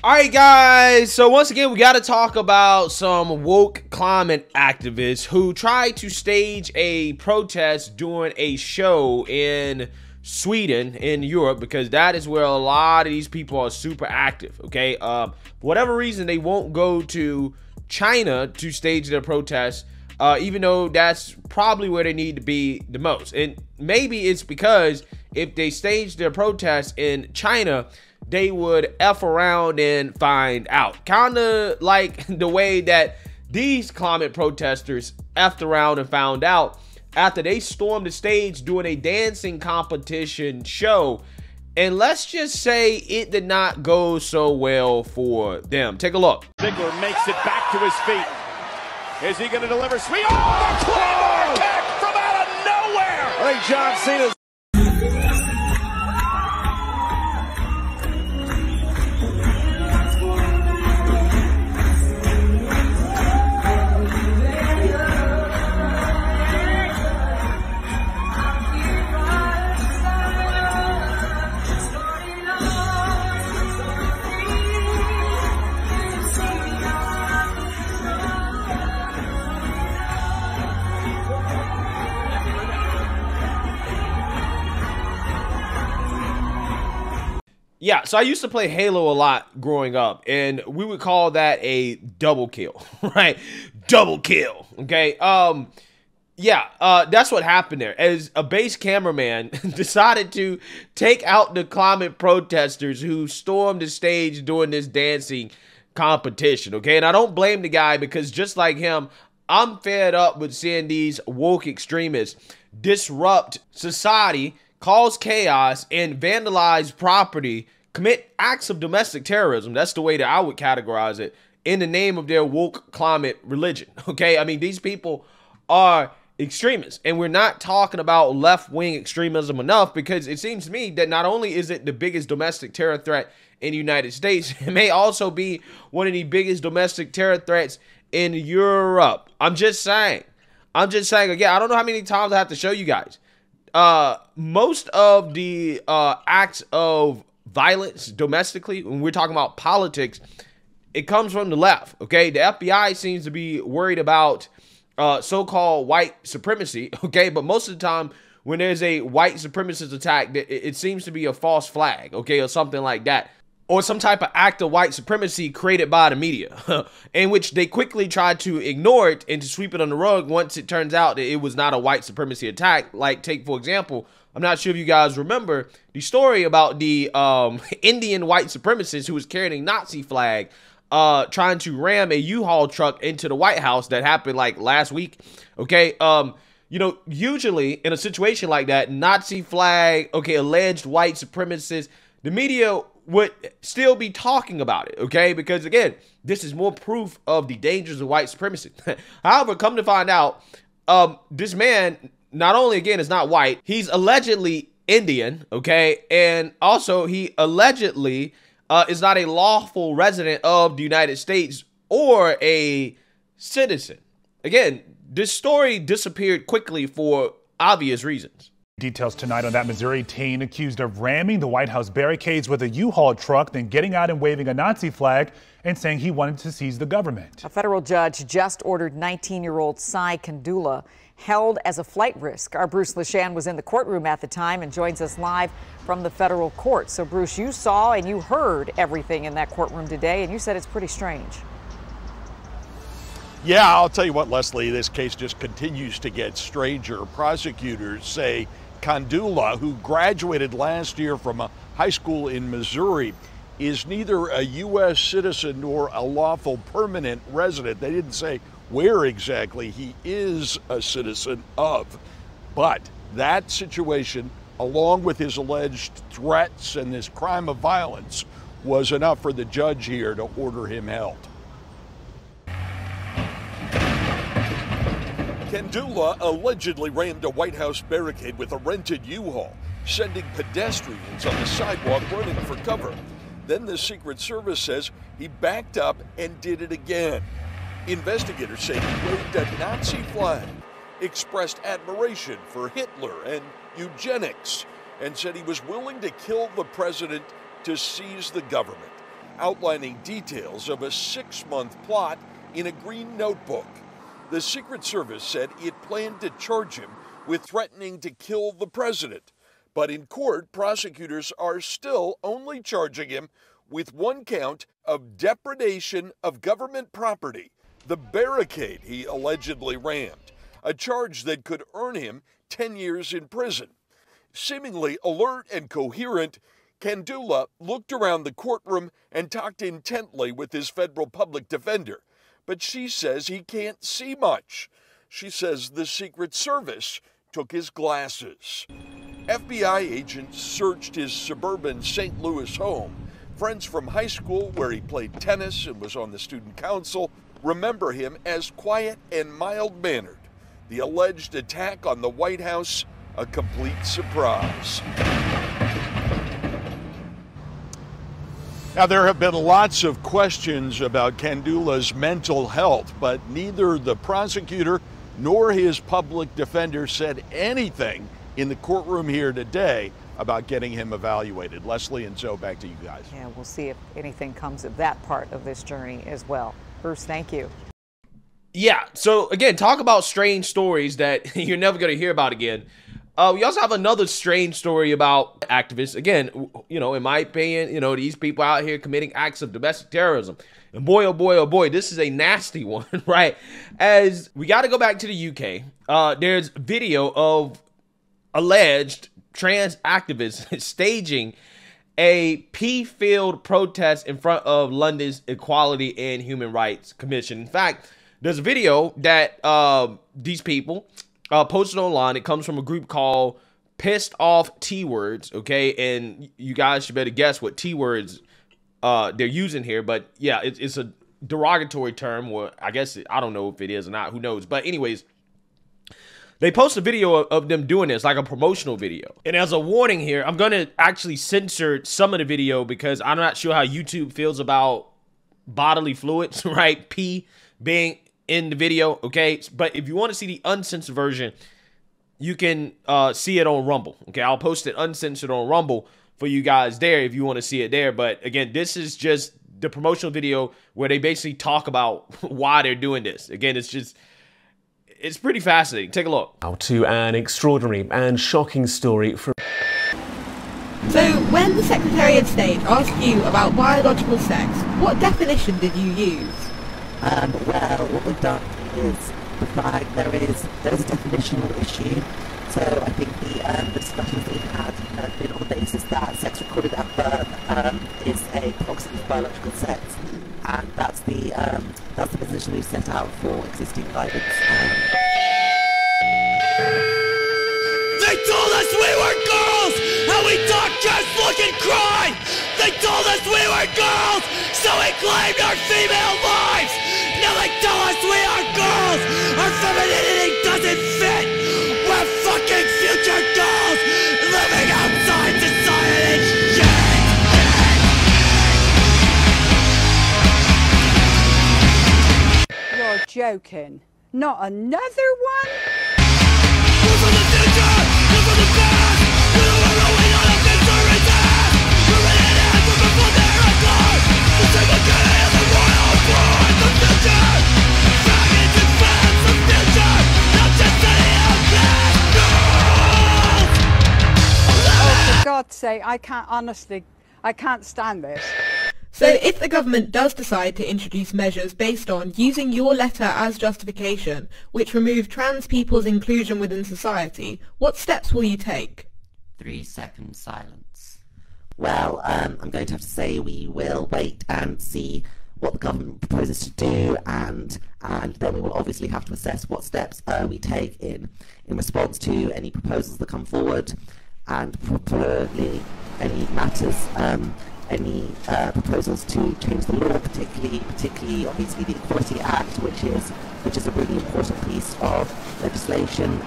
All right, guys. So once again, we got to talk about some woke climate activists who tried to stage a protest during a show in Sweden, in Europe, because that is where a lot of these people are super active. Okay, for whatever reason, they won't go to China to stage their protest, even though that's probably where they need to be the most. And maybe it's because if they stage their protest in China, they would F around and find out. Kind of like the way that these climate protesters F'd around and found out after they stormed the stage doing a dancing competition show. And let's just say it did not go so well for them. Take a look. Ziggler makes it back to his feet. Is he going to deliver? Sweet! Oh, the Claymore attack from out of nowhere! I think John Cena's Yeah, so I used to play Halo a lot growing up, and we would call that a double kill, right? Double kill, okay? That's what happened there. As a base cameraman decided to take out the climate protesters who stormed the stage during this dancing competition, okay? And I don't blame the guy, because just like him, I'm fed up with seeing these woke extremists disrupt society, cause chaos, and vandalize property, commit acts of domestic terrorism. That's the way that I would categorize it, in the name of their woke climate religion. Okay, I mean, these people are extremists, and we're not talking about left-wing extremism enough, because it seems to me that not only is it the biggest domestic terror threat in the United States, it may also be one of the biggest domestic terror threats in Europe. I'm just saying, again, I don't know how many times I have to show you guys. Most of the acts of violence domestically, when we're talking about politics, it comes from the left, okay? The FBI seems to be worried about so-called white supremacy, okay? But most of the time, when there's a white supremacist attack, it seems to be a false flag, okay? Or something like that. Or some type of act of white supremacy created by the media, in which they quickly try to ignore it and to sweep it on the rug once it turns out that it was not a white supremacy attack. Like, take, for example, I'm not sure if you guys remember the story about the Indian white supremacist who was carrying a Nazi flag, trying to ram a U-Haul truck into the White House. That happened like last week, okay? You know, usually in a situation like that, Nazi flag, okay, alleged white supremacist, the media would still be talking about it, okay? Because again, this is more proof of the dangers of white supremacy. However, come to find out, this man, not only, again, is not white, he's allegedly Indian, okay? And also, he allegedly is not a lawful resident of the United States or a citizen. Again, this story disappeared quickly for obvious reasons. Details tonight on that Missouri teen accused of ramming the White House barricades with a U-Haul truck, then getting out and waving a Nazi flag and saying he wanted to seize the government. A federal judge just ordered 19-year-old Cy Kandula held as a flight risk. Our Bruce Leshan was in the courtroom at the time and joins us live from the federal court. So, Bruce, you saw and you heard everything in that courtroom today, and you said it's pretty strange. Yeah, I'll tell you what, Leslie, this case just continues to get stranger. Prosecutors say Kandula, who graduated last year from a high school in Missouri, is neither a U.S. citizen nor a lawful permanent resident. They didn't say where exactly he is a citizen of. But that situation, along with his alleged threats and this crime of violence, was enough for the judge here to order him held. Kandula allegedly rammed a White House barricade with a rented U-Haul, sending pedestrians on the sidewalk running for cover. Then the Secret Service says he backed up and did it again. Investigators say he waved a Nazi flag, expressed admiration for Hitler and eugenics, and said he was willing to kill the president to seize the government. outlining details of a 6-month plot in a green notebook. The Secret Service said it planned to charge him with threatening to kill the president. But in court, prosecutors are still only charging him with one count of depredation of government property, the barricade he allegedly rammed, a charge that could earn him 10 years in prison. Seemingly alert and coherent, Kandula looked around the courtroom and talked intently with his federal public defender. But she says he can't see much. She says the Secret Service took his glasses. FBI agents searched his suburban St. Louis home. Friends from high school, where he played tennis and was on the student council, remember him as quiet and mild-mannered. The alleged attack on the White House, a complete surprise. Now, there have been lots of questions about Kandula's mental health, but neither the prosecutor nor his public defender said anything in the courtroom here today about getting him evaluated. Leslie and Zoe, back to you guys. Yeah, we'll see if anything comes of that part of this journey as well. Bruce, thank you. Yeah, so again, talk about strange stories that you're never going to hear about again. We also have another strange story about activists. Again, you know, in my opinion, you know, these people out here committing acts of domestic terrorism. And boy, oh boy, this is a nasty one, right? As we got to go back to the UK, there's video of alleged trans activists staging a pea-filled protest in front of London's Equality and Human Rights Commission. In fact, there's a video that these people posted online. It comes from a group called Pissed Off T-Words, okay? And you guys should better guess what T-words they're using here. But yeah, it's a derogatory term, or I guess, I don't know if it is or not, who knows. But anyways, they post a video of them doing this, like a promotional video. And as a warning here, I'm going to actually censor some of the video because I'm not sure how YouTube feels about bodily fluids, right? Pee being in the video, okay? But if you want to see the uncensored version, you can see it on Rumble, okay? I'll post it uncensored on Rumble for you guys there if you want to see it there. But again, this is just the promotional video where they basically talk about why they're doing this. Again, it's pretty fascinating. Take a look. Now to an extraordinary and shocking story from... So, when the Secretary of State asked you about biological sex, what definition did you use? Well, what we've done is the fact there's a definitional issue. So I think the discussions that we've had have been on the basis that sex recorded at birth is a proxy of biological sex, and that's the position we've set out for existing guidance. They told us we were girls, and we talked just look and cry. They told us we were girls, so we claimed our female lives. Now they tell us we are girls, our femininity doesn't fit. We're fucking future girls, living outside society. You're joking. Not another one? We're from the future, we're from the past. We're the one rolling on a victory dance. We're in it and we're before their eyes. The segregated of the royal blood. The future, faggots and fans. The future, not just any of that. Oh, for God's sake, I can't stand this. So if the government does decide to introduce measures based on using your letter as justification, which remove trans people's inclusion within society, what steps will you take? 3-second silence. Well, I'm going to have to say we will wait and see what the government proposes to do, and then we will obviously have to assess what steps we take in response to any proposals that come forward, and particularly any matters, any proposals to change the law, particularly obviously the Equality Act, which is a really important piece of legislation,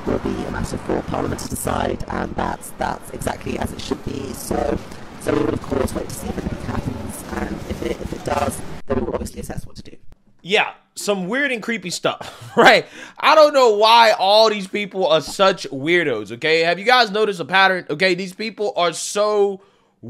will be a matter for Parliament to decide, and that's exactly as it should be. So we will of course wait to see if anything happens, and if it does, then we will obviously assess what to do. Yeah, some weird and creepy stuff, right? I don't know why all these people are such weirdos, okay? Have you guys noticed a pattern? Okay, these people are so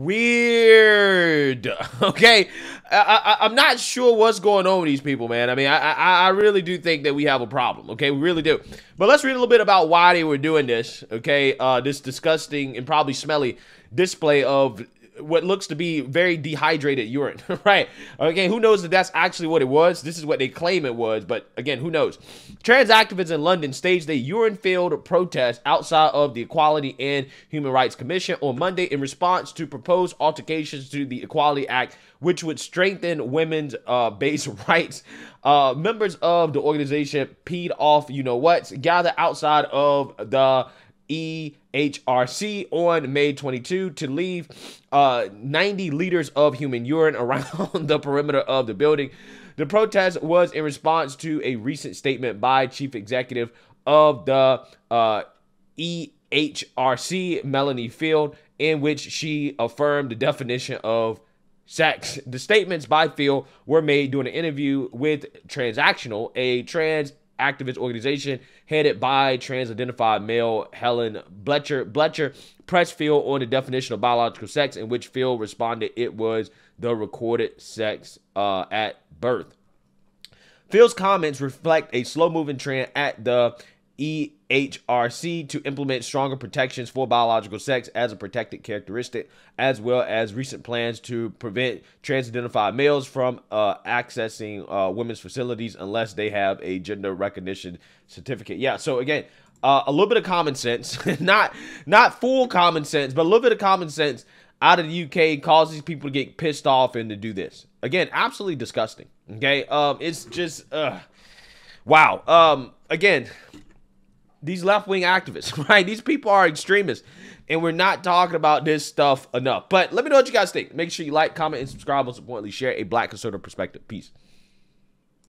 weird. Okay, I'm not sure what's going on with these people, man. I mean, I really do think that we have a problem. Okay, we really do. But let's read a little bit about why they were doing this. Okay, this disgusting and probably smelly display of what looks to be very dehydrated urine, right? Okay, who knows if that's actually what it was? This is what they claim it was, but again, who knows? Trans activists in London staged a urine-filled protest outside of the Equality and Human Rights Commission on Monday in response to proposed altercations to the Equality Act, which would strengthen women's base rights. Members of the organization peed off, you know what, gathered outside of the EHRC on May 22 to leave 90 liters of human urine around the perimeter of the building. The protest was in response to a recent statement by Chief Executive of the EHRC, Melanie Field, in which she affirmed the definition of sex. The statements by Field were made during an interview with Transactional, a trans activist organization headed by trans-identified male Helen Bletcher. Bletcher pressed Field on the definition of biological sex, in which Field responded it was the recorded sex at birth. Field's comments reflect a slow-moving trend at the EHRC to implement stronger protections for biological sex as a protected characteristic, as well as recent plans to prevent trans-identified males from accessing women's facilities unless they have a gender recognition certificate. Yeah, so again, a little bit of common sense, not full common sense, but a little bit of common sense out of the UK causes these people to get pissed off and to do this. Again, absolutely disgusting. Okay, it's just wow. Again, these left-wing activists, right? These people are extremists, and we're not talking about this stuff enough. But let me know what you guys think. Make sure you like, comment, and subscribe. Most importantly, share a Black conservative perspective. Peace.